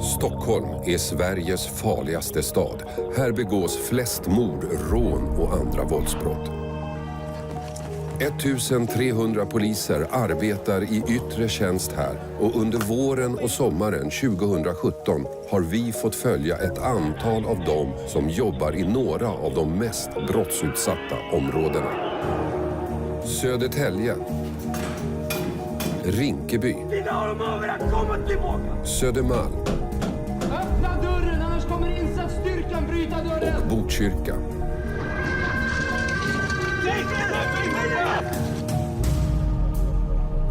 Stockholm är Sveriges farligaste stad. Här begås flest mord, rån och andra våldsbrott. 1300 poliser arbetar i yttre tjänst här och under våren och sommaren 2017 har vi fått följa ett antal av dem som jobbar i några av de mest brottsutsatta områdena. Södertälje, Rinkeby, Södermalm Öppna dörren, annars kommer insatsstyrkan bryta dörren! och Botkyrka.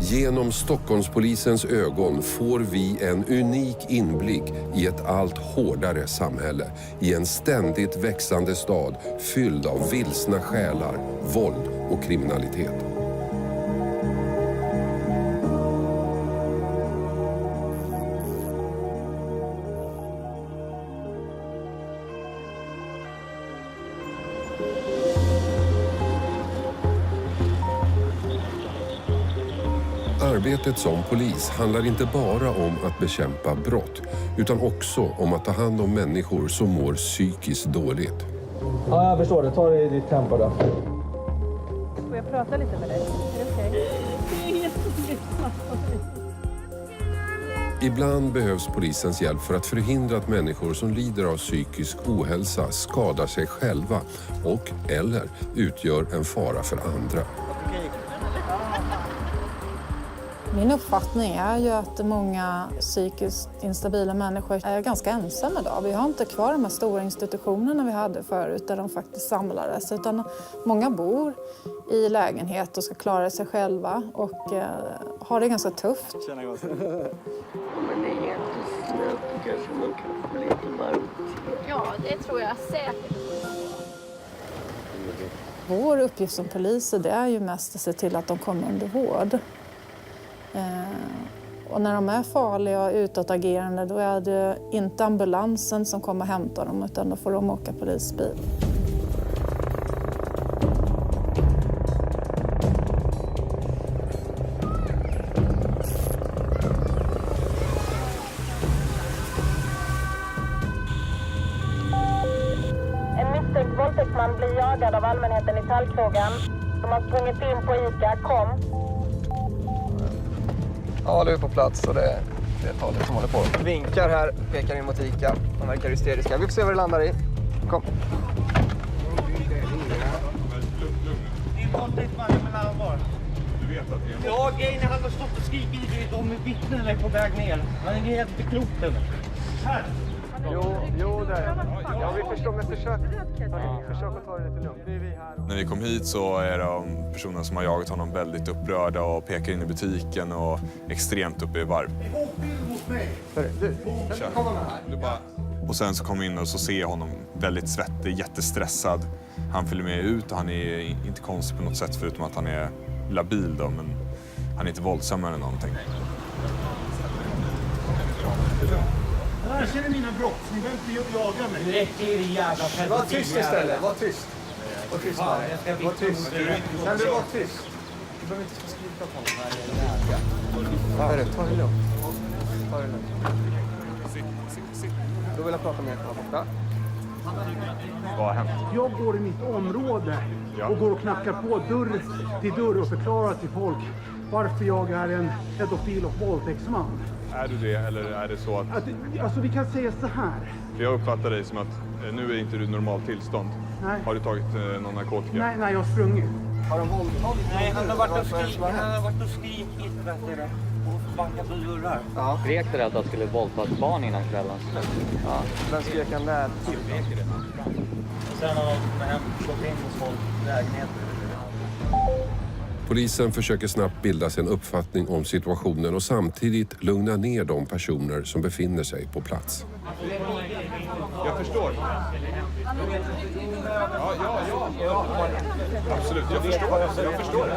Genom Stockholmspolisens ögon får vi en unik inblick i ett allt hårdare samhälle. I en ständigt växande stad fylld av vilsna själar, våld och kriminalitet. Arbetet som polis handlar inte bara om att bekämpa brott utan också om att ta hand om människor som mår psykiskt dåligt. Ja, jag förstår det. Ta det i ditt tempo då. Får jag prata lite med dig? Är det okej? Det är jätteroligt. Ibland behövs polisens hjälp för att förhindra att människor som lider av psykisk ohälsa skadar sig själva och eller utgör en fara för andra. Min uppfattning är ju att många psykiskt instabila människor är ganska ensamma idag. Vi har inte kvar de här stora institutionerna vi hade förut där de faktiskt samlades. Utan många bor i lägenhet och ska klara sig själva och har det ganska tufft. Men det är jättesnällt. Kanske man kan få lite varmt. Ja, det tror jag säkert. Vår uppgift som poliser det är ju mest att se till att de kommer under vård. Och när de är farliga och utåtagerande då är det inte ambulansen som kommer och hämtar dem utan då får de åka polisbil. En misstänkt våldtäktsman blir jagad av allmänheten i Tallkrogen. De har sprungit in på ICA. Kom. Ja, du är på plats och det är talet som håller på. Vinkar här, pekar in mot ICA. De verkar hysteriska. Vi får se vad det landar i. Kom. Ja, grejen är han har stått och skrikit om vittnen är på väg ner. Han är helt beklokt eller? Här! Jo, där. Ja, vi förstår, men försök att ta det lite lugnt. Det är vi här. När vi kom hit så är de personer som har jagat honom väldigt upprörda och pekar in i butiken och extremt uppe i varv. Kom här. Och sen så kom vi in och så ser jag honom väldigt svettig, jättestressad. Han följer med ut och han är inte konstig på något sätt förutom att han är labil då, men han är inte våldsam eller någonting. Jag känner mina brott, ni behöver inte jaga mig. Det räcker i jävla fältet. Var tyst istället, var tyst. Var tyst Ja, här. jag ska Var tyst. Kan du vara tyst? Du behöver inte skrika på honom här. Hörru, ta det lugnt. Ta det lugnt. Då vill jag prata med er här borta. Vad har hänt? Jag går i mitt område och går och knackar på dörr till dörr och förklarar till folk varför jag är en pedofil och våldtäktsman. Är du det eller är det så att... Alltså vi kan säga så här. Jag uppfattar dig som att nu är inte du normalt tillstånd. Nej. Har du tagit någon narkotika? Nej, jag har sprungit. Har de våldtagit? Nej, han har varit och skrikit och bankat på dörrar. Ja. Skrek det att han skulle våldta ett barn innan kvällen? Ja. Vem skrek han där till? Och sen har de kommit hem och gått in hos folk i lägenheter. Polisen försöker snabbt bilda sig en uppfattning om situationen och samtidigt lugna ner de personer som befinner sig på plats. Jag förstår. Ja. Absolut, jag förstår.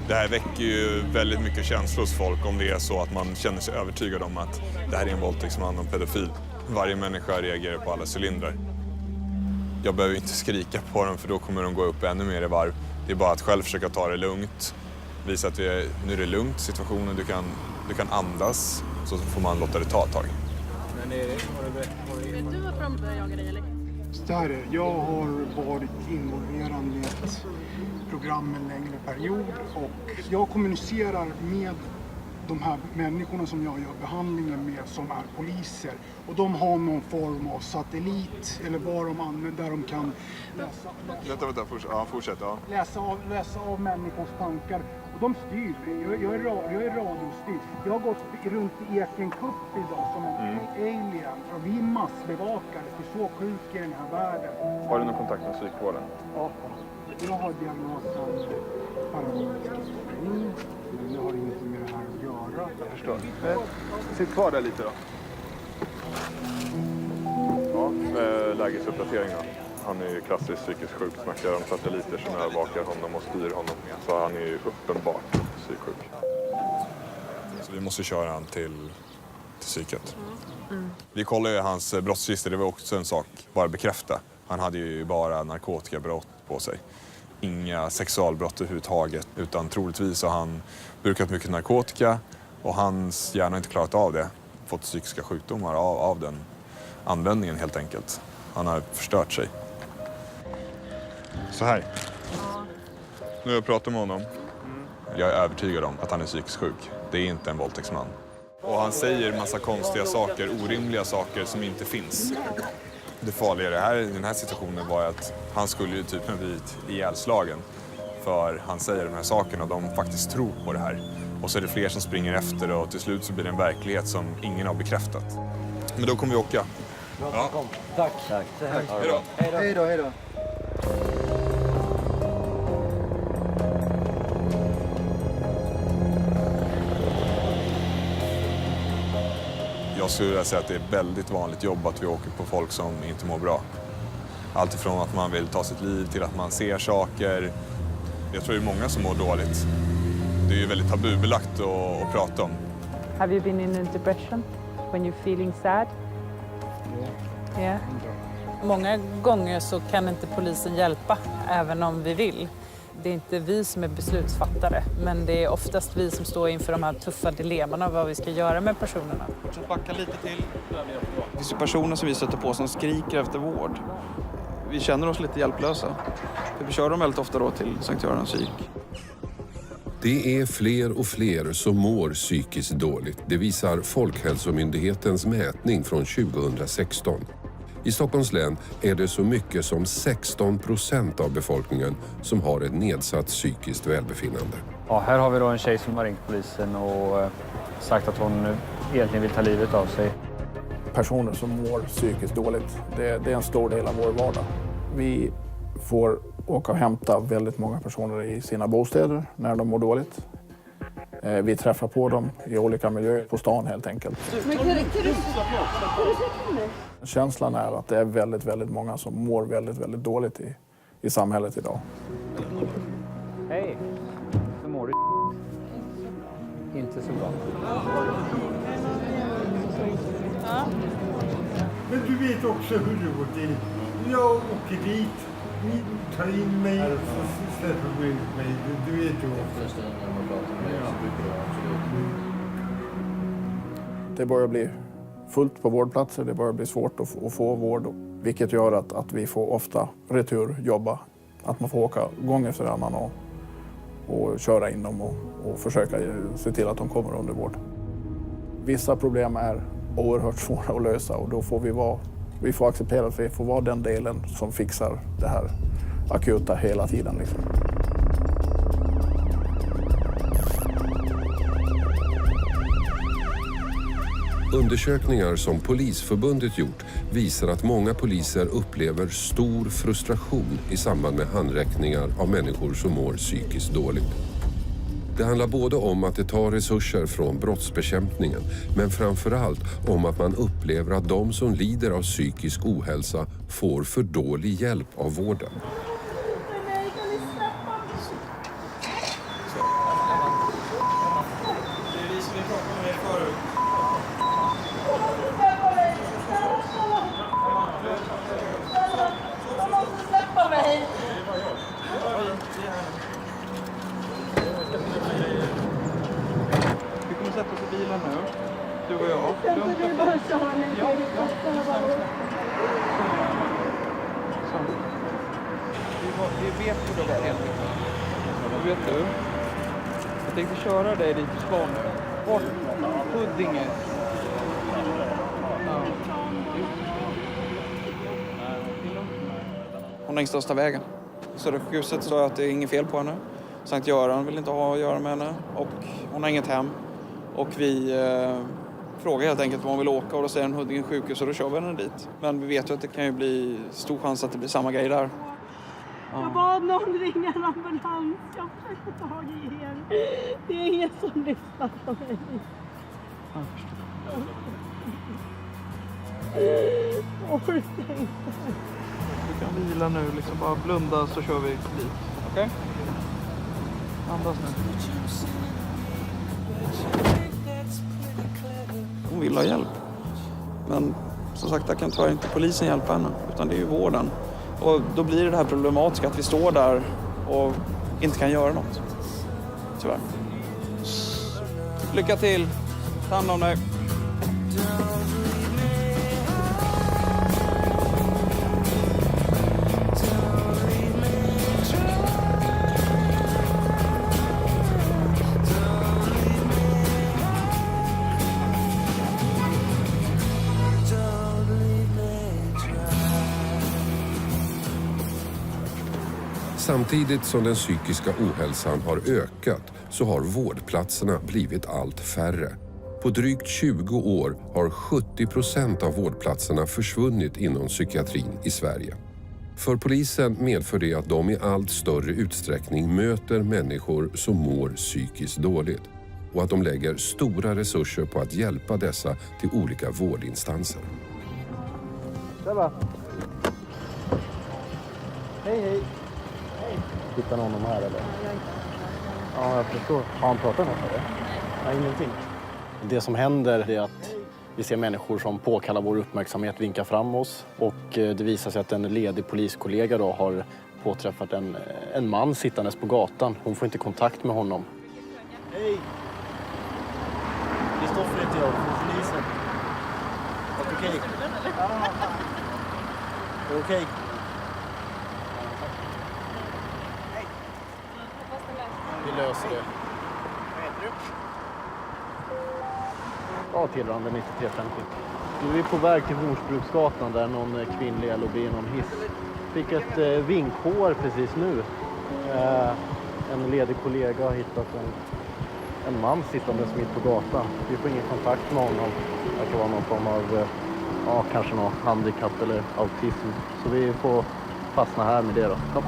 Det här väcker ju väldigt mycket känslor hos folk om det är så att man känner sig övertygad om att det här är en våldtäktsman och en pedofil. Varje människa reagerar på alla cylindrar. Jag behöver inte skrika på dem för då kommer de gå upp ännu mer i varv. Det är bara att själv försöka ta det lugnt. Visa att nu är det lugnt situationen, du kan andas, så får man låta det ta ett tag. Vet du varför de börjar jaga dig eller? Där, jag har varit involverad med ett program en längre period och jag kommunicerar med de här människorna som jag gör behandlingen med som är poliser. Och de har någon form av satellit eller vad de använder där de kan Fortsätt. läsa av människors tankar. Och de styr. Jag är radiostyrd. Jag har gått runt i Ekenkupp idag som en alien. Och vi är massbevakare. För så sjuk i den här världen. Har du någon kontakt med psykvården? Ja. Jag har diagnosen paranoid schizofreni. Jag har inget med det här att göra. Jag förstår. Sitt kvar där lite då. Ja, lägesuppdatering då. Han är ju klassiskt psykiskt sjuk, snackar om satelliter som övervakar honom och styr honom. Så han är ju uppenbart psyksjuk. Så vi måste köra han till psyket. Vi kollar ju hans brottsregister, det var också en sak, bara bekräfta. Han hade ju bara narkotikabrott på sig. Inga sexualbrott överhuvudtaget, utan troligtvis har han brukat mycket narkotika och hans hjärna har inte klarat av det. Fått psykiska sjukdomar av den användningen helt enkelt. Han har förstört sig. Så här. Nu har jag pratat med honom. Jag är övertygad om att han är psykiskt sjuk. Det är inte en våldtäktsman. Och han säger en massa konstiga saker, orimliga saker som inte finns. Det farliga i den här situationen var att han skulle ju typ ha blivit ihjälslagen. För han säger de här sakerna och de faktiskt tror på det här. Och så är det fler som springer efter och till slut så blir det en verklighet som ingen har bekräftat. Men då kommer vi åka. Ja. Tack. Hej då. Hej då. Jag skulle vilja säga att det är väldigt vanligt jobb att vi åker på folk som inte mår bra. Allt ifrån att man vill ta sitt liv till att man ser saker. Jag tror det är många som mår dåligt. Det är ju väldigt tabubelagt att prata om. Have you been in a depression when you're feeling sad? Yeah. Många gånger så kan inte polisen hjälpa, även om vi vill. Det är inte vi som är beslutsfattare, men det är oftast vi som står inför de här tuffa dilemmana vad vi ska göra med personerna. Backa lite till. Det finns ju personer som vi stöter på som skriker efter vård. Vi känner oss lite hjälplösa. Vi kör dem väldigt ofta då till Sankt Görans psyk. Det är fler och fler som mår psykiskt dåligt. Det visar Folkhälsomyndighetens mätning från 2016. I Stockholms län är det så mycket som 16% av befolkningen som har ett nedsatt psykiskt välbefinnande. Ja, här har vi då en tjej som har ringt polisen och sagt att hon egentligen vill ta livet av sig. Personer som mår psykiskt dåligt, det är en stor del av vår vardag. Vi får åka och hämta väldigt många personer i sina bostäder när de mår dåligt. Vi träffar på dem i olika miljöer på stan helt enkelt. Känslan är att det är väldigt många som mår väldigt dåligt i samhället idag. Hej, hur mår du? Inte så bra. Men du vet också hur det går till. Jag åker dit, ni tar in mig och släpper mig. Du vet ju också. Det börjar bli fullt på vårdplatser, det börjar bli svårt att få vård. Vilket gör att vi får ofta returjobba. Att man får åka gång efter annan och köra in dem och försöka se till att de kommer under vård. Vissa problem är oerhört svåra att lösa och då får vi får acceptera att vi får vara den delen som fixar det här akuta hela tiden. Liksom. Undersökningar som Polisförbundet gjort visar att många poliser upplever stor frustration i samband med handräckningar av människor som mår psykiskt dåligt. Det handlar både om att det tar resurser från brottsbekämpningen, men framförallt om att man upplever att de som lider av psykisk ohälsa får för dålig hjälp av vården. Vi vet hur det var helt enkelt. Vad vet du? Jag tänkte köra dig dit du ska nu. Bort Huddinge. Hon längs största vägen. Södra sjukhuset sa att det är inget fel på henne. Sankt Göran vill inte ha att göra med henne. Och hon har inget hem. Och vi frågar helt enkelt var hon vill åka. Och då säger hon Huddinge sjukhus och då kör vi henne dit. Men vi vet ju att det kan ju bli stor chans att det blir samma grej där. Jag bad någon ringa en ambulans. Jag försökte få tag i er. Det är ingen som lyssnar på mig. Orkar inte. Du kan vila nu, liksom bara blunda så kör vi dit. Okej? Andas nu. Hon vill ha hjälp. Men som sagt, där kan tyvärr inte polisen hjälpa henne. Utan det är ju vården. Och då blir det här problematiska att vi står där och inte kan göra något. Tyvärr. Lycka till. Ta hand om dig. Samtidigt som den psykiska ohälsan har ökat så har vårdplatserna blivit allt färre. På drygt 20 år har 70% av vårdplatserna försvunnit inom psykiatrin i Sverige. För polisen medför det att de i allt större utsträckning möter människor som mår psykiskt dåligt och att de lägger stora resurser på att hjälpa dessa till olika vårdinstanser. Tjena! Hej, hej! Hittar någon här eller? Ja, jag förstår. Har han pratat med någon eller? Nej, ingenting. Det som händer är att vi ser människor som påkallar vår uppmärksamhet, vinkar fram oss. Och det visar sig att en ledig poliskollega då har påträffat en man sittandes på gatan. Hon får inte kontakt med honom. Hej! Kristoffer heter jag, från polisen. Allt okej? Är det okej? Vi löser det. Vad heter du? Ja, tillrande 9350. Nu är vi på väg till Hornsbruksgatan där någon kvinnlig LOB i någon hiss. Fick ett vinkhår precis nu. En ledig kollega har hittat en man sittandes mitt på gatan. Vi får ingen kontakt med honom. Det kan vara någon form av, kanske någon handikapp eller autism. Så vi får fastna här med det då. Kom.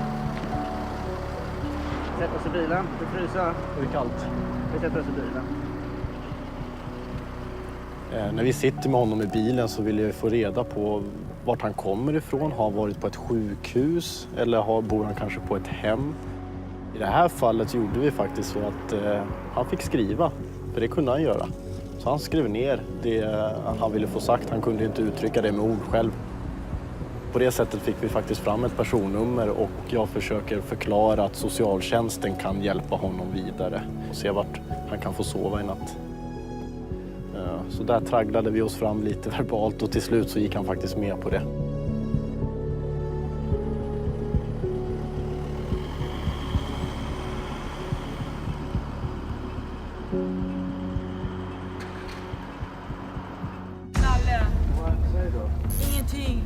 Sätt oss i bilen, det fryser. Det är kallt. Vi sätter oss i bilen. När vi sitter med honom i bilen så vill jag få reda på vart han kommer ifrån. Har han varit på ett sjukhus eller bor han kanske på ett hem? I det här fallet gjorde vi faktiskt så att han fick skriva, för det kunde han göra. Så han skrev ner det han ville få sagt. Han kunde inte uttrycka det med ord själv. På det sättet fick vi faktiskt fram ett personnummer och jag försöker förklara att socialtjänsten kan hjälpa honom vidare och se vart han kan få sova i natt. Så där tragglade vi oss fram lite verbalt och till slut så gick han faktiskt med på det. Nalle. Vad säger du? Ingenting.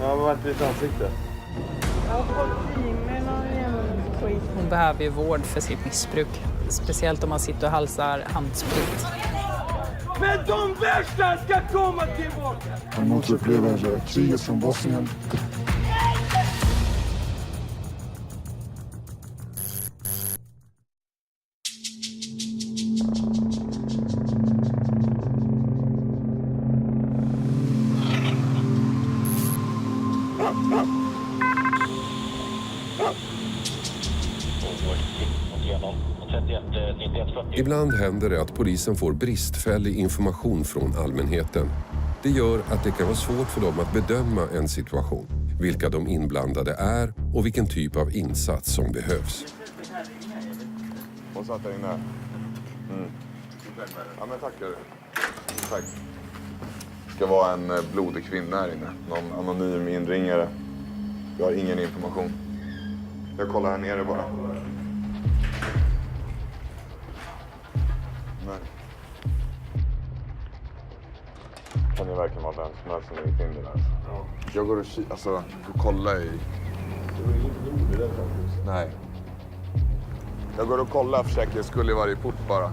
Ja, vad var det ditt ansikte? Jag har fått i mig någon jävla skit. Hon behöver ju vård för sitt missbruk. Speciellt om man sitter och halsar handsprit. Men de värsta ska komma tillbaka! Han återupplever kriget från Bosnien. Ibland händer det att polisen får bristfällig information från allmänheten. Det gör att det kan vara svårt för dem att bedöma en situation, vilka de inblandade är och vilken typ av insats som behövs. Hon satt där inne. Ja, men tack. Tack. ska vara en blodig kvinna här inne. Någon anonym inringare. Jag har ingen information. Jag kollar här nere bara. Nej. Kan det verkligen vara den som helst som ringt in det där? Ja. Jag går och alltså, du kollar i... Nej. Jag går och kollar för säkerhets skull i varje port bara.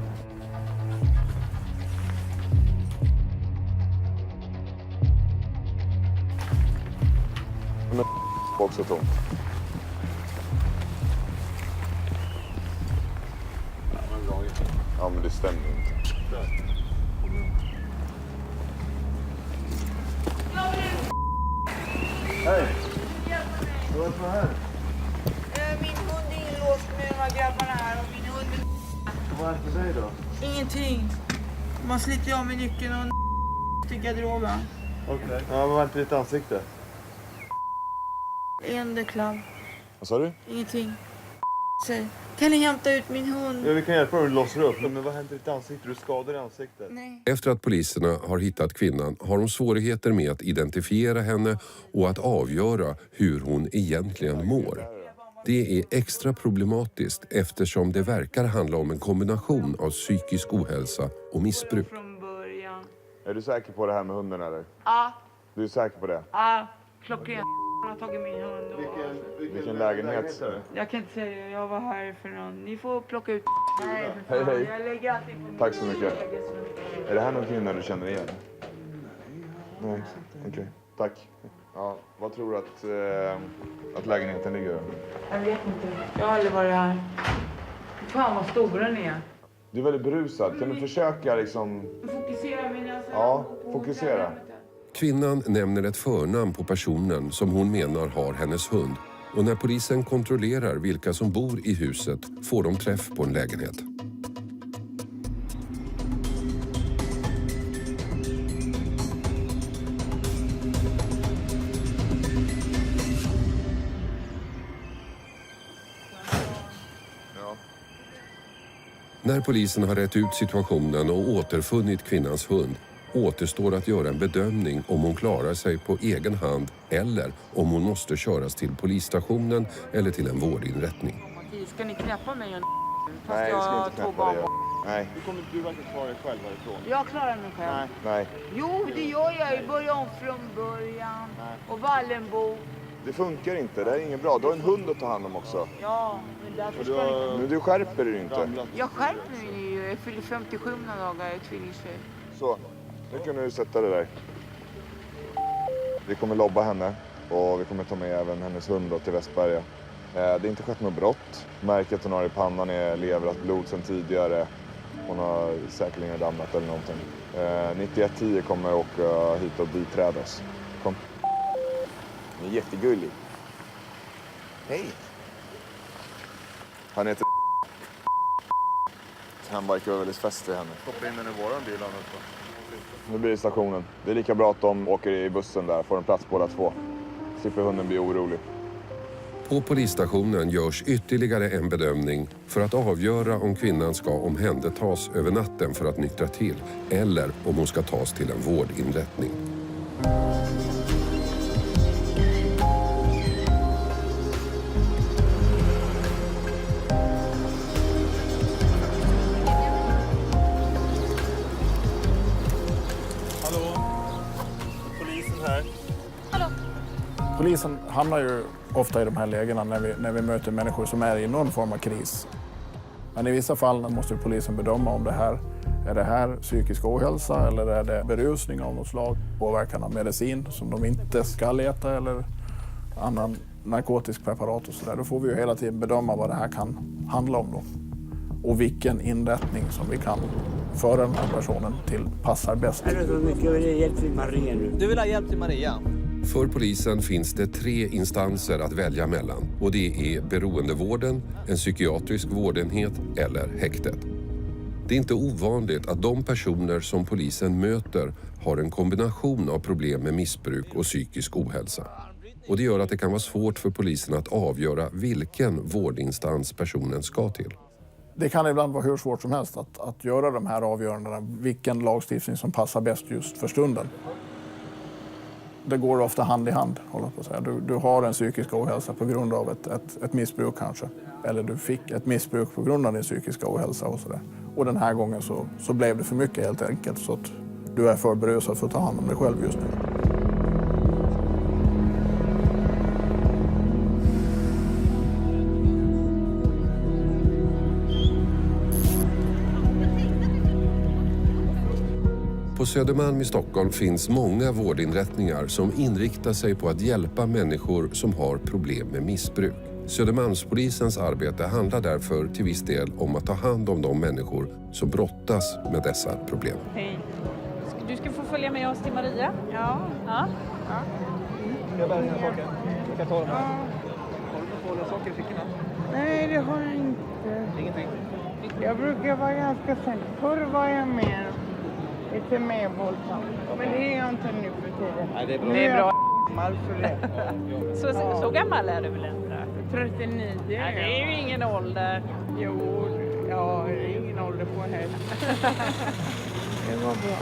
Men också tomt. Ja, men det stämmer inte. Hej! Vad är det här? Min hund är inlåst med de här grabbarna här och min hund är... Vad är det för dig då? Ingenting. Man sliter av med nyckeln och i garderoben. Okej. Ja, vad var inte ditt ansikte? En deklam. Vad sa du? Ingenting. Säg. Kan ni hämta ut min hund? Ja, vi kan hjälpa dig att låsa upp. Men vad händer i ditt ansikte? Du skadar i ansiktet. Nej. Efter att poliserna har hittat kvinnan har de svårigheter med att identifiera henne och att avgöra hur hon egentligen mår. Det är extra problematiskt eftersom det verkar handla om en kombination av psykisk ohälsa och missbruk. Från början. Är du säker på det här med hunden eller? Ja. Du är säker på det? Ja. Klockan har tagit min hund. Och... Vilken lägenhet? Jag kan inte säga det. Jag var här för någon. Ni får plocka ut... Nej, Hej, hej. Jag lägger alltid på... Tack så mycket. Är det här någon kvinna du känner igen? Nej, okej. Tack. Ja, vad tror du att lägenheten ligger? Jag vet inte. Jag har aldrig varit här. Fan vad stor den är. Du är väldigt berusad. Kan du försöka liksom... Fokusera min näsa. Ja, fokusera. Kvinnan nämner ett förnamn på personen som hon menar har hennes hund. Och när polisen kontrollerar vilka som bor i huset får de träff på en lägenhet. När polisen har rätt ut situationen och återfunnit kvinnans hund återstår att göra en bedömning om hon klarar sig på egen hand eller om hon måste köras till polisstationen eller till en vårdinrättning. Ska ni knäppa mig? Nej, jag ska inte knäppa dig. Nej. Du verkar klara dig själv härifrån. Jag klarar mig själv. Nej. Jo, det gör jag. Jag börjar om från början. Och Wallenbo. Det funkar inte. Det här är inget bra. Du har en hund att ta hand om också. Ja, men därför ska ni... Men du skärper dig inte. Jag skärper mig ju. Jag fyller 57 dagar. Jag är tvillingtjej. Så, nu kan du sätta det där. Vi kommer lobba henne och vi kommer ta med även hennes hund då till Västberga. Det är inte skett något brott. Märket hon har i pannan är leverat blod sedan tidigare. Hon har säkerligen dammat eller någonting. 9110 kommer åka hit och biträda oss. Kom. Ni är jättegullig. Hej. Han heter... Han verkar vara väldigt fäst i henne. Hoppa in den i våran bil annars då. Nu blir det stationen. Det är lika bra att de åker i bussen där. Får en plats båda två. Slipper hunden bli orolig. På polisstationen görs ytterligare en bedömning för att avgöra om kvinnan ska omhändertas över natten för att nyktra till eller om hon ska tas till en vårdinrättning. Polisen hamnar ju ofta i de här lägena när vi möter människor som är i någon form av kris. Men i vissa fall måste polisen bedöma om är det här psykisk ohälsa eller är det berusning av något slag, påverkan av medicin som de inte ska äta eller annan narkotisk preparat och sådär. Då får vi ju hela tiden bedöma vad det här kan handla om då. Och vilken inrättning som vi kan föra den här personen till passar bäst. Är det så mycket jag vill ha hjälp till Maria nu? Du vill ha hjälp till Maria? För polisen finns det 3 instanser att välja mellan och det är beroendevården, en psykiatrisk vårdenhet eller häktet. Det är inte ovanligt att de personer som polisen möter har en kombination av problem med missbruk och psykisk ohälsa. Och det gör att det kan vara svårt för polisen att avgöra vilken vårdinstans personen ska till. Det kan ibland vara hur svårt som helst att göra de här avgörandena, vilken lagstiftning som passar bäst just för stunden. det går ofta hand i hand, håller jag på att säga. Du har en psykisk ohälsa på grund av ett missbruk kanske. Eller du fick ett missbruk på grund av din psykiska ohälsa och sådär. Och den här gången så blev det för mycket helt enkelt. Så att du är för berusad för att ta hand om dig själv just nu. På Södermalm i Stockholm finns många vårdinrättningar som inriktar sig på att hjälpa människor som har problem med missbruk. Södermalmspolisens arbete handlar därför till viss del om att ta hand om de människor som brottas med dessa problem. Hej. Du ska få följa med oss till Maria. Ja. Ska jag bära dina saker? Jag kan ta dem här. Har du några saker i fickorna? Nej, det har jag inte. Ingenting? Jag brukar vara ganska sen. Förr var jag lite mer våldsam. Men det är jag inte nu för tiden. Nej, det är bra. Det är bra. Så Så gammal är du väl inte? 39. Ja, det är ju ingen ålder. Jo, ja, det är ingen ålder på heller. Det var bra.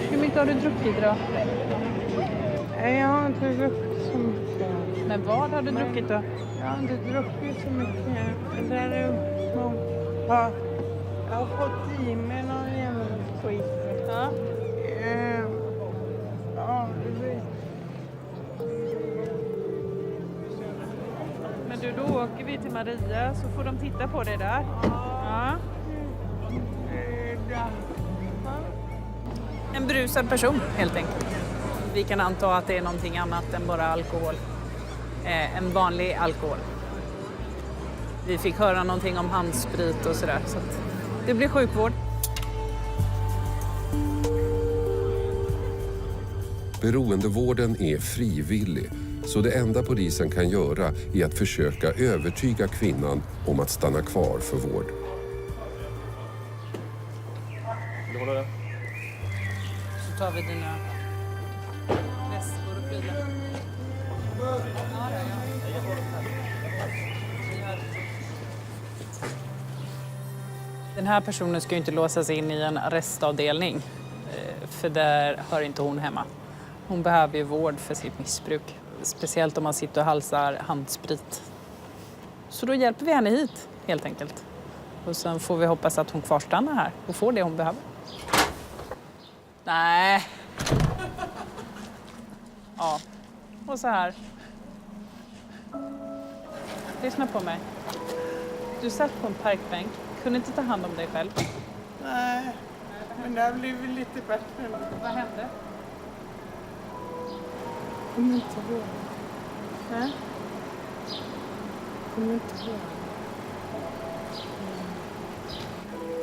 Hur mycket har du druckit då? Nej, jag har inte druckit så mycket. Men vad har du druckit då? Jag har inte druckit så mycket. Det är jag har fått i mig någon jävla skit. Ja. Ja, du vet. Men du, då åker vi till Maria så får de titta på det där. Ja. En berusad person helt enkelt. Vi kan anta att det är någonting annat än bara alkohol. En vanlig alkohol. Vi fick höra någonting om handsprit och sådär. Så att det blir sjukvård. Beroendevården är frivillig, så det enda polisen kan göra är att försöka övertyga kvinnan om att stanna kvar för vård. Vill du hålla det? Så tar vi dina väskor och prylar. Den här personen ska ju inte låsas in i en arrestavdelning, för där hör inte hon hemma. Hon behöver ju vård för sitt missbruk, speciellt om man sitter och halsar handsprit. Så då hjälper vi henne hit, helt enkelt. Och sen får vi hoppas att hon kvarstannar här och får det hon behöver. Nej. Ja, och så här. Lyssna på mig. Du satt på en parkbänk. Kunde inte ta hand om dig själv. Nej, men det har blivit lite bättre. Vad hände? Kommer inte ihåg. Nej. Kommer inte ihåg.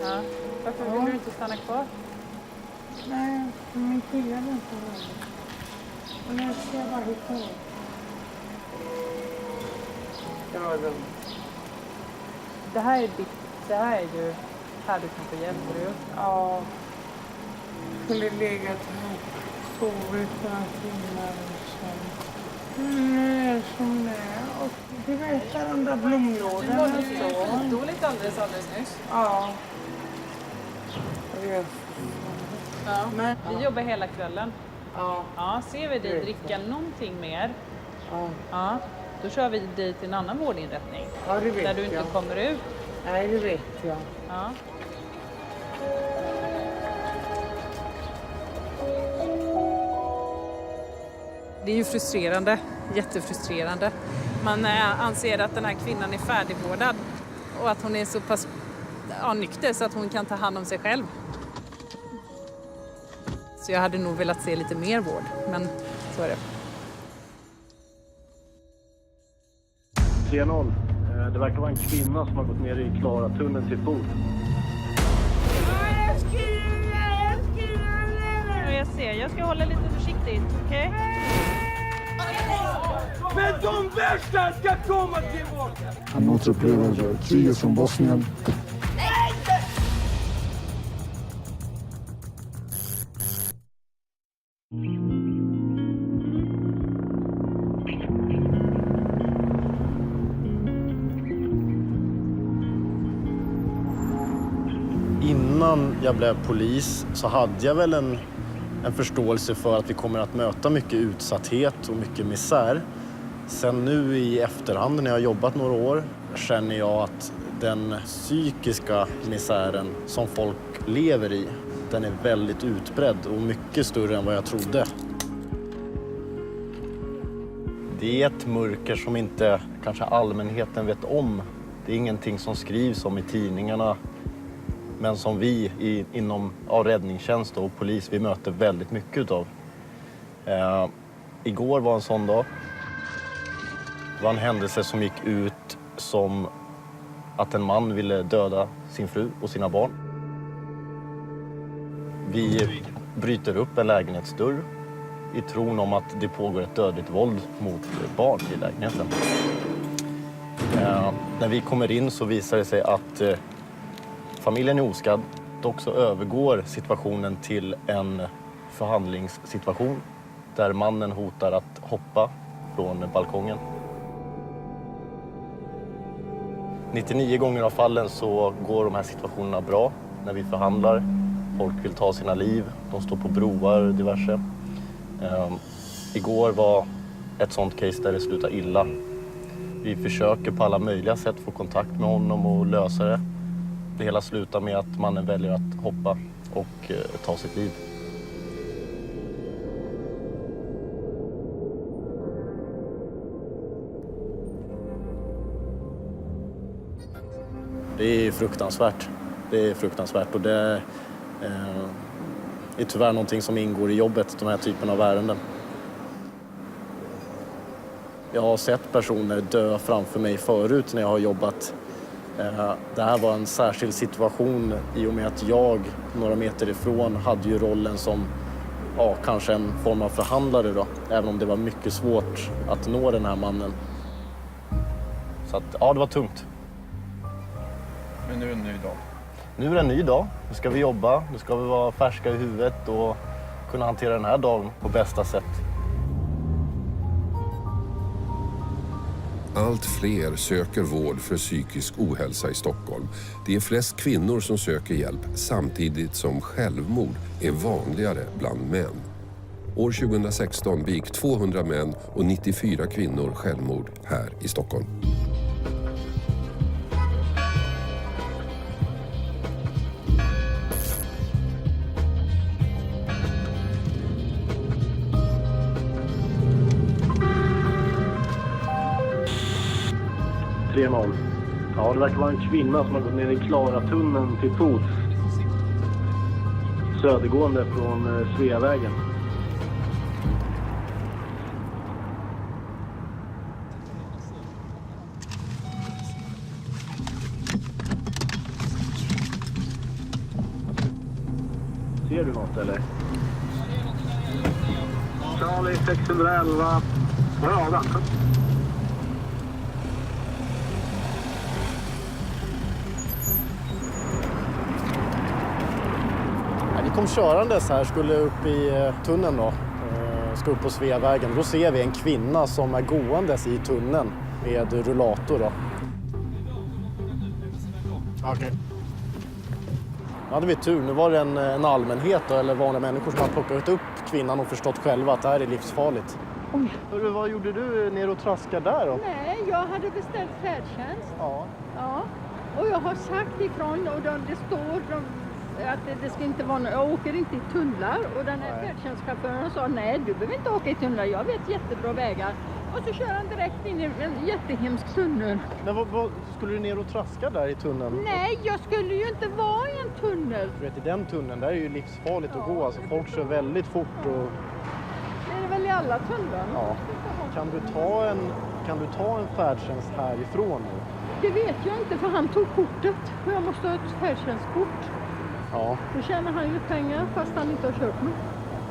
Ja. Varför vill du inte stanna kvar? Nej, min kille vill inte ihåg. Och nu ska jag bara hitta det. Det var dumt. Det här är ju här du kan få hjälp, eller hur? Ja. Skulle legat här. Sovit några timmar och sen. Nu är det som det är. Och du vet de där blomlådorna och så. Dåligt alldeles nyss. Ja. Ja. Men vi jobbar hela kvällen. Ja. Ja, ser vi dig dricka någonting mer. Ja. Då kör vi dig till en annan vårdinrättning. Ja, det vet där du inte jag. kommer ut. Nej, det vet jag. Ja. Det är ju frustrerande, jättefrustrerande. Man anser att den här kvinnan är färdigvårdad och att hon är så pass nykter så att hon kan ta hand om sig själv. Så jag hade nog velat se lite mer vård, men så är det. 3-0. Det verkar vara en kvinna som har gått ner i Klaratunneln till fot. Jag ser, jag ska hålla lite försiktigt, okej? Men de värsta ska komma tillbaka! Han återupplever kriget från Bosnien. Innan jag blev polis så hade jag väl en en förståelse för att vi kommer att möta mycket utsatthet och mycket misär. Sen nu i efterhand när jag har jobbat några år känner jag att den psykiska misären som folk lever i, den är väldigt utbredd och mycket större än vad jag trodde. Det är ett mörker som inte kanske allmänheten vet om. Det är ingenting som skrivs om i tidningarna. Men som vi inom räddningstjänst och polis, vi möter väldigt mycket av. Igår var en sån dag. Det var en händelse som gick ut som att en man ville döda sin fru och sina barn. Vi bryter upp en lägenhetsdörr i tron om att det pågår ett dödligt våld mot barn i lägenheten. När vi kommer in så visar det sig att familjen är oskadd. Dock så övergår situationen till en förhandlingssituation där mannen hotar att hoppa från balkongen. 99 gånger av fallen så går de här situationerna bra när vi förhandlar. Folk vill ta sina liv, de står på broar diverse. Igår var ett sånt case där det slutar illa. Vi försöker på alla möjliga sätt få kontakt med honom och lösa det. Det hela slutar med att mannen väljer att hoppa och ta sitt liv. Det är fruktansvärt. Det är fruktansvärt och det är tyvärr någonting som ingår i jobbet, de här typen av ärenden. Jag har sett personer dö framför mig förut när jag har jobbat. Det här var en särskild situation i och med att jag några meter ifrån hade ju rollen som kanske en form av förhandlare då. Även om det var mycket svårt att nå den här mannen. Så att, det var tungt. Men nu är det en ny dag. Nu är det en ny dag. Nu ska vi jobba. Nu ska vi vara färska i huvudet och kunna hantera den här dagen på bästa sätt. Allt fler söker vård för psykisk ohälsa i Stockholm. Det är flest kvinnor som söker hjälp samtidigt som självmord är vanligare bland män. År 2016 begick 200 män och 94 kvinnor självmord här i Stockholm. Ja, det verkar vara en kvinna som har gått ner i Klaratunneln till fots. Södergående från Sveavägen. Ser du något eller? Charlie 611. Ja, Vi kom körandes här, skulle upp i tunneln då. Ska upp på Sveavägen. Då ser vi en kvinna som är gåendes i tunneln med rullator då. Okej. Nu hade vi tur. Nu var det en allmänhet då, eller vanliga människor som har plockat upp kvinnan och förstått själva att det här är livsfarligt. Oj. Hörru, vad gjorde du ner och traskade där då? Nej, jag hade beställt färdtjänst. Ja. Ja. Och jag har sagt ifrån och det står att det ska inte vara jag åker inte i tunnlar. Och den här färdtjänstchauffören sa nej, du behöver inte åka i tunnlar. Jag vet jättebra vägar. Och så kör han direkt in i en jättehemsk tunnel. Men vad skulle du ner och traska där i tunneln? Nej, jag skulle ju inte vara i en tunnel. Du vet, i den tunneln där är ju livsfarligt att gå. Alltså, folk kör väldigt fort. Och... Det är väl i alla tunnlar. Ja. Kan du ta en färdtjänst härifrån nu? Det vet jag inte, för han tog kortet. Och jag måste ha ett färdtjänstkort. Ja. Då tjänar han ju pengar fast han inte har kört med.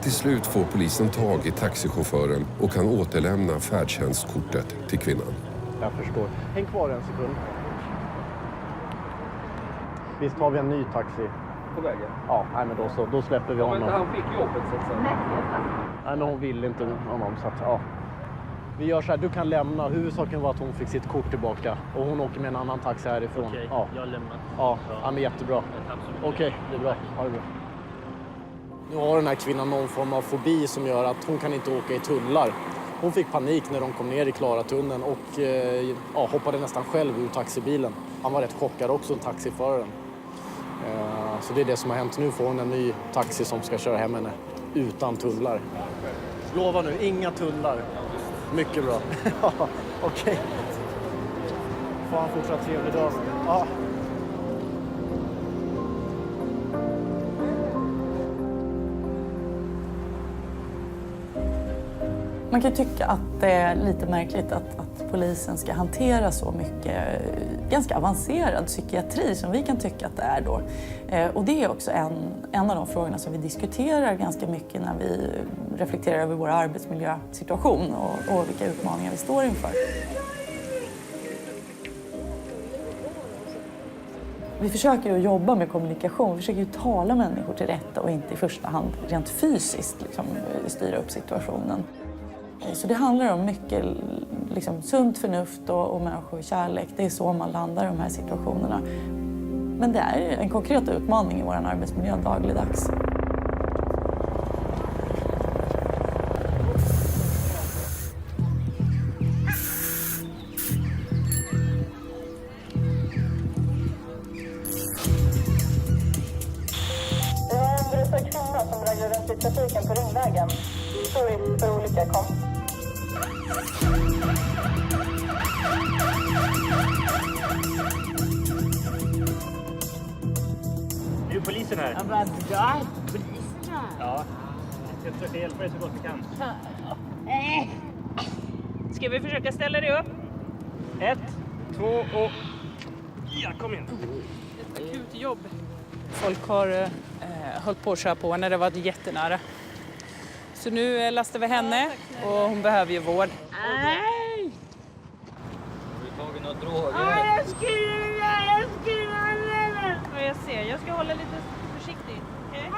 Till slut får polisen tag i taxichauffören och kan återlämna färdtjänstkortet till kvinnan. Jag förstår. Häng kvar en sekund. Visst har vi en ny taxi? På vägen? Ja, nej, men då släpper vi honom. Men han fick jobbet så att säga. Nej, men hon vill inte honom så att, ja. Vi gör så här, du kan lämna. Huvudsaken var att hon fick sitt kort tillbaka. Och hon åker med en annan taxi härifrån. Okej, ja. jag lämnar. Ja, men jättebra. Okej, det är bra. Ha det bra. Nu har den här kvinnan någon form av fobi som gör att hon kan inte åka i tunnlar. Hon fick panik när de kom ner i Klaratunneln och hoppade nästan själv ur taxibilen. Han var rätt chockad också, taxiföraren. Så det är det som har hänt. Nu får hon en ny taxi som ska köra hem henne utan tunnlar. Lova nu, inga tunnlar. Mycket bra. Okej. Får han fortsatt trevlig dag. Ja. Man kan tycka att det är lite märkligt att polisen ska hantera så mycket ganska avancerad psykiatri som vi kan tycka att det är då. Och det är också en av de frågorna som vi diskuterar ganska mycket när vi reflekterar över vår arbetsmiljösituation och vilka utmaningar vi står inför. Vi försöker att jobba med kommunikation, vi försöker ju tala människor till rätta och inte i första hand rent fysiskt styra upp situationen. Så det handlar om mycket sunt förnuft och människokärlek. Det är så man landar i de här situationerna. Men det är en konkret utmaning i vår arbetsmiljö dagligdags. Vi har en berusad kvinna som raglar runt i trafiken på Ringvägen. Stor risk för olycka kom. Är du polisen här? Ja, polisen här. Ja. Jag försöker hjälpa dig så gott vi kan. Ska vi försöka ställa dig upp? 1, 2 och... Ja, kom igen. Ett akut jobb. Folk har hållit på att köra på när det var jättenära. Så nu lastar vi henne och hon behöver ju vård. Nej! Har du tagit några droger? Jag skriver Ja, jag ser. Jag ska hålla lite försiktigt. Okay?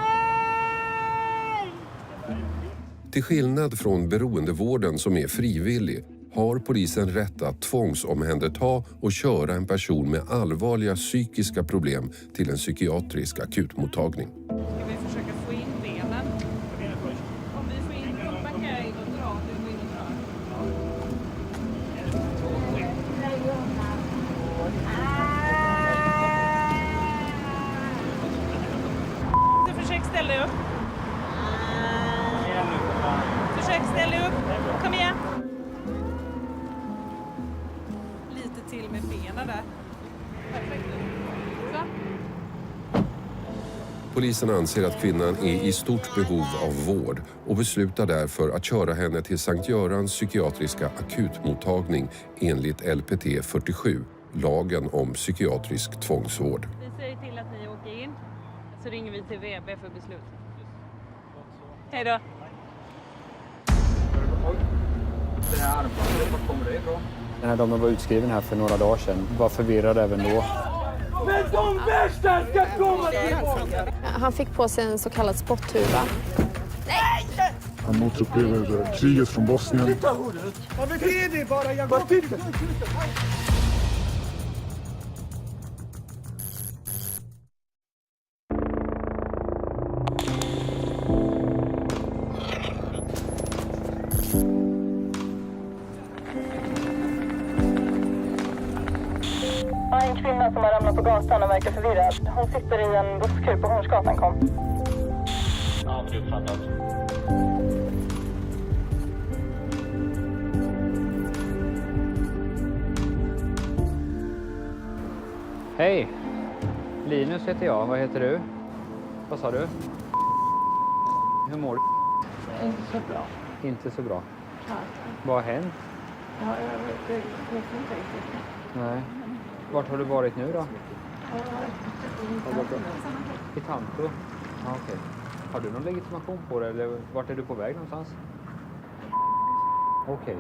Till skillnad från beroendevården som är frivillig har polisen rätt att tvångsomhänderta och köra en person med allvarliga psykiska problem till en psykiatrisk akutmottagning. Ska vi försöka få in benen? Om vi får in kroppen kan jag in och dra. Du går in och dra. Du försök ställa dig upp. Försök ställa dig upp. Kom igen. Lite till med benen där. Perfekt. Så. Polisen anser att kvinnan är i stort behov av vård och beslutar därför att köra henne till Sankt Görans psykiatriska akutmottagning enligt LPT 47, lagen om psykiatrisk tvångsvård. Vi säger till att ni åker in, så ringer vi till VB för beslut. Hej då. Det här armbandet, var kommer det ifrån? Den här damen var utskriven här för några dagar sedan. Var förvirrad även då. Men de värsta ska komma tillbaka! Han fick på sig en så kallad spotthuva. Han återupplever kriget från Bosnien. Vad betyder det bara? Jag går till... En kvinna som har ramlat på gatan och verkar förvirrad. Hon sitter i en busskur på Hornsgatan kom. Aldrig uppfattat. Hej! Linus heter jag. Vad heter du? Vad sa du? Hur mår du? Inte så bra. Inte så bra. Ja. Vad har hänt? Ja, jag vet inte riktigt. Nej. Vart har du varit nu då? I Tanto? Ja, okej. Har du någon legitimation på dig eller vart är du på väg någonstans? Okej.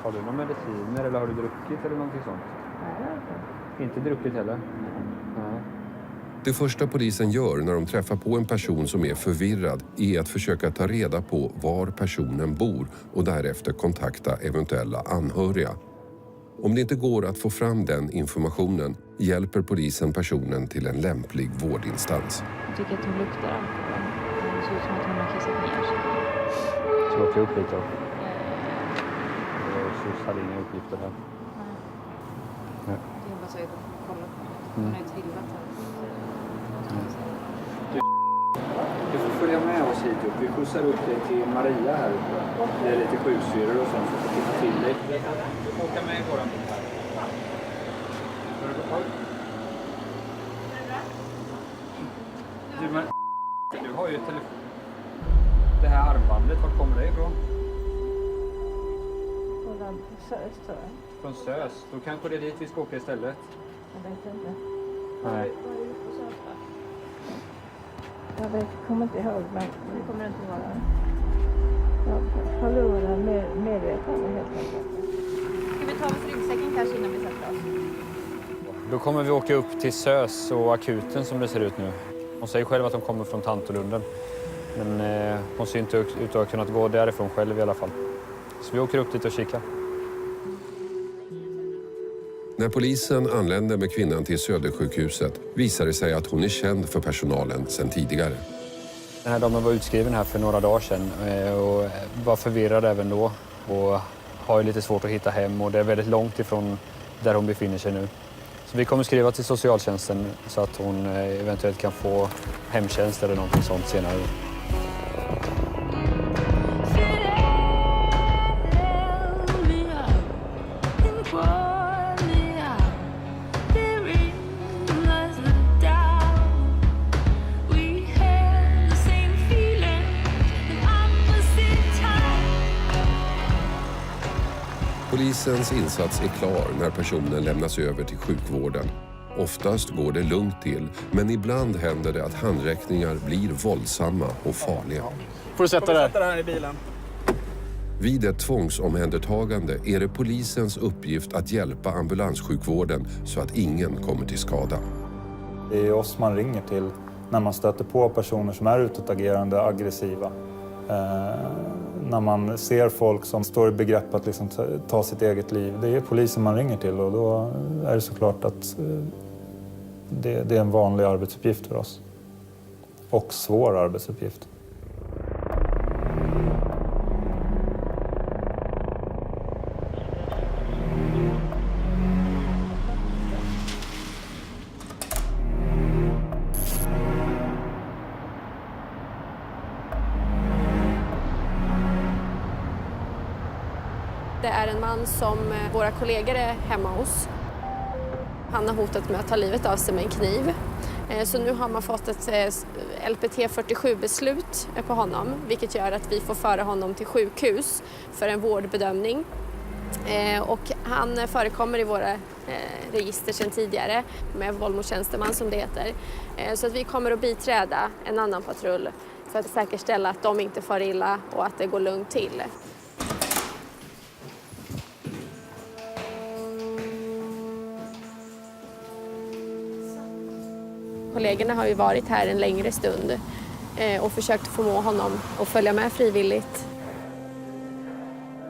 Har du någon mediciner eller har du druckit eller någonting sånt? Nej. Inte druckit heller? Nej. Det första polisen gör när de träffar på en person som är förvirrad är att försöka ta reda på var personen bor och därefter kontakta eventuella anhöriga. Om det inte går att få fram den informationen hjälper polisen personen till en lämplig vårdinstans. Jag tycker att hon luktar alkohol. ser ut som att hon har kissat ner sig. Ska vi åka upp lite då? SOS hade inga uppgifter här. Det är bara så att jag kolla på det. Hon har ju trillat här. Du får följa med oss hit upp. Vi skjutsar upp dig till Maria här uppe. Det är lite sjuksyrror och sånt för att titta till dig. Du får åka med i våran bil här. Du, men du har ju ett telefon. Det här armbandet, var kommer det ifrån? Från SÖS, tror jag. Från SÖS. Då kanske det är dit vi ska åka istället. Jag vet inte. Nej. Jag kommer inte ihåg, men det kommer inte vara. Jag förlorade medvetande helt enkelt. Ska vi ta oss ryggsäcken kanske innan vi sätter oss? Då kommer vi åka upp till SÖS och akuten som det ser ut nu. Hon säger själv att de kommer från Tantolunden. Men hon ser inte ut att ha kunnat gå därifrån själv i alla fall. Så vi åker upp dit och kikar. När polisen anländer med kvinnan till Södersjukhuset visar det sig att hon är känd för personalen sedan tidigare. Den här damen var utskriven här för några dagar sedan och var förvirrad även då. Och har ju lite svårt att hitta hem och det är väldigt långt ifrån där hon befinner sig nu. Så vi kommer skriva till socialtjänsten så att hon eventuellt kan få hemtjänst eller någonting sånt senare. Polisens insats är klar när personen lämnas över till sjukvården. Oftast går det lugnt till, men ibland händer det att handräckningar blir våldsamma och farliga. Får du sätta dig här i bilen? Vid ett tvångsomhändertagande är det polisens uppgift att hjälpa ambulanssjukvården så att ingen kommer till skada. Det är oss man ringer till när man stöter på personer som är utåtagerande, aggressiva. När man ser folk som står i begrepp att liksom ta sitt eget liv. Det är polisen man ringer till och då är det såklart att det är en vanlig arbetsuppgift för oss. Och svår arbetsuppgift. Det är en man som våra kollegor är hemma hos. Han har hotat med att ta livet av sig med en kniv. Så nu har man fått ett LPT 47-beslut på honom, vilket gör att vi får föra honom till sjukhus för en vårdbedömning. Och han förekommer i våra register sedan tidigare med våld mot tjänsteman som det heter. Så att vi kommer att biträda en annan patrull för att säkerställa att de inte far illa och att det går lugnt till. Kollegorna har ju varit här en längre stund och försökt förmå honom att följa med frivilligt.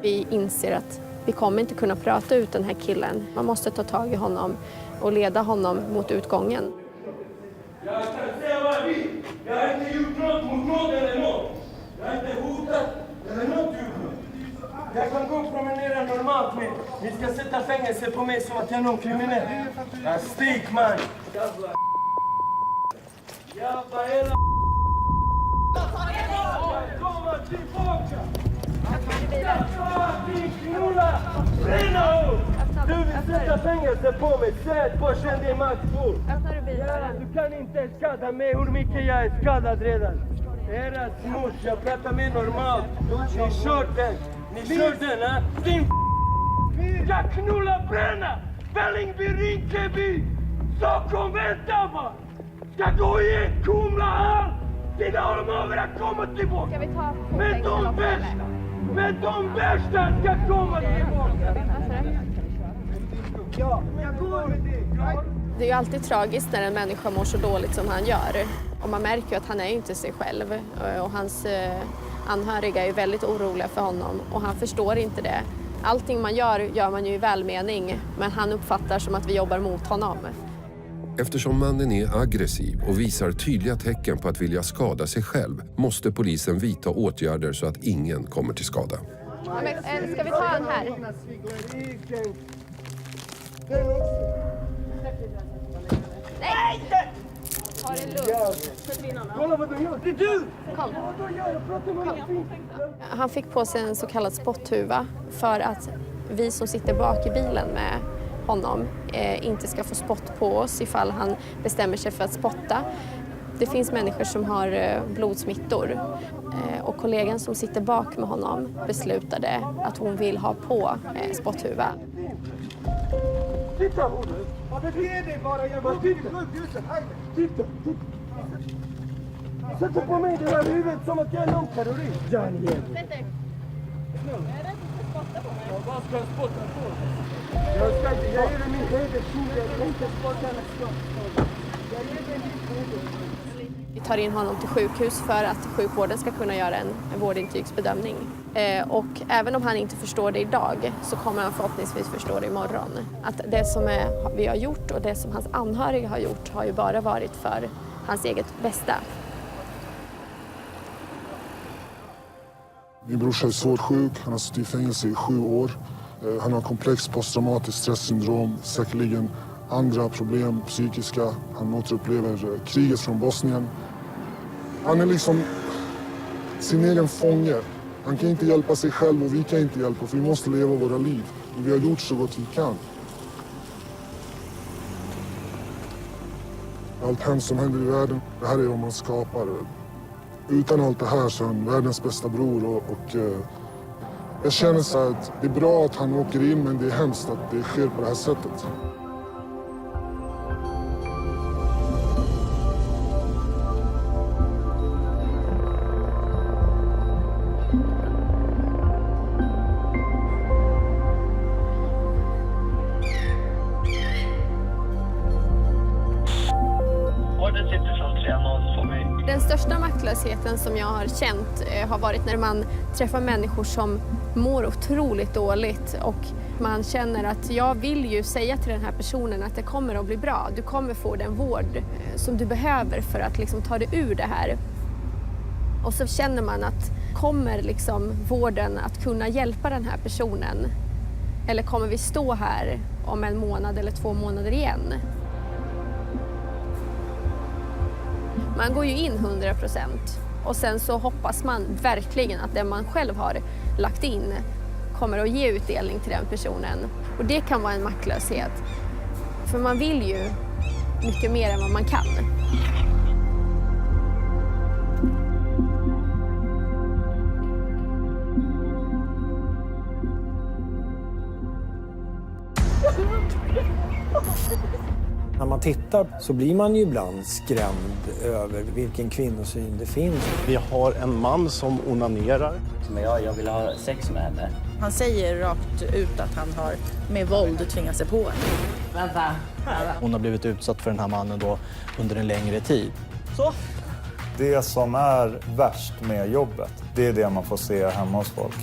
Vi inser att vi kommer inte kunna prata ut den här killen. Man måste ta tag i honom och leda honom mot utgången. Jag kan säga vad jag vill. Jag har inte gjort något mot någon eller någon. Jag har inte hotat eller något gjort något. Jag kan gå och promenera normalt med. Ni ska sätta fängelse på mig som att jag är någon kriminell. Jag stik man. Jävla hela... Komma tillbaka! Knulla! Bränna upp! Du vill sätta fängelse på mig. Sätt på, känn dig maktfull. Du kan inte skada mig hur mycket jag är skadad redan. Era smuts, jag pratar med normalt. Ni kör den. Ni kör den, ha? Din ska knulla, bränna! Vällingby, Rinkeby! Stockholm, vänta bara! Ska gå igen, Kumla här! Dina armöver kommer tillbaka! Ska vi ta men de värsta ska komma tillbaka! Ja, jag går med det! Det är ju alltid tragiskt när en människa mår så dåligt som han gör. Och man märker ju att han är inte sig själv. Och hans anhöriga är ju väldigt oroliga för honom. Och han förstår inte det. Allting man gör man ju i välmening. Men han uppfattar som att vi jobbar mot honom. Eftersom mannen är aggressiv och visar tydliga tecken på att vilja skada sig själv måste polisen vidta åtgärder så att ingen kommer till skada. Ja, men, ska vi ta den här? Nej! Ta det lugnt. Kolla vad du gör! Det är du! Kom. Han fick på sig en så kallad spotthuva för att vi som sitter bak i bilen med honom inte ska få spott på oss ifall han bestämmer sig för att spotta. Det finns människor som har blodsmittor och kollegan som sitter bak med honom beslutade att hon vill ha på spotthuva. Titta! Det är det bara, jag bara titta! Titta! Sätt på mig det här huvudet som att jag är någon terrorist! Janjävel! Vad ska jag spotta på? Jag ger dig min heder, jag kan inte spotta med. Jag ger dig min heder. Vi tar in honom till sjukhus för att sjukvården ska kunna göra en vårdintygsbedömning. Och även om han inte förstår det idag så kommer han förhoppningsvis förstå det imorgon. Att det som vi har gjort och det som hans anhöriga har gjort har ju bara varit för hans eget bästa. Min brorsa är svårt sjuk, han har suttit i fängelse i 7 år. Han har komplex posttraumatiskt stresssyndrom, säkerligen andra problem, psykiska. Han återupplever kriget från Bosnien. Han är liksom sin egen fånge. Han kan inte hjälpa sig själv och vi kan inte hjälpa, för vi måste leva våra liv. Och vi har gjort så gott vi kan. Allt hemskt som händer i världen, det här är vad man skapar. Utan allt det här så är han världens bästa bror och jag känner så att det är bra att han åker in, men det är hemskt att det sker på det här sättet. Den största maktlösheten som jag har känt har varit när man träffar människor som mår otroligt dåligt och man känner att jag vill ju säga till den här personen att det kommer att bli bra. Du kommer få den vård som du behöver för att liksom ta dig ur det här. Och så känner man att kommer liksom vården att kunna hjälpa den här personen? Eller kommer vi stå här om 1 månad eller 2 månader igen? Man går ju in 100% och sen så hoppas man verkligen att det man själv har lagt in kommer att ge utdelning till den personen. Och det kan vara en maktlöshet. För man vill ju mycket mer än vad man kan. När man tittar så blir man ju ibland skrämd över vilken kvinnosyn det finns. Vi har en man som onanerar. Men jag vill ha sex med henne. Han säger rakt ut att han har med våld tvingat sig på henne. Hon har blivit utsatt för den här mannen då under en längre tid. Så. Det som är värst med jobbet, det är det man får se hemma hos folk.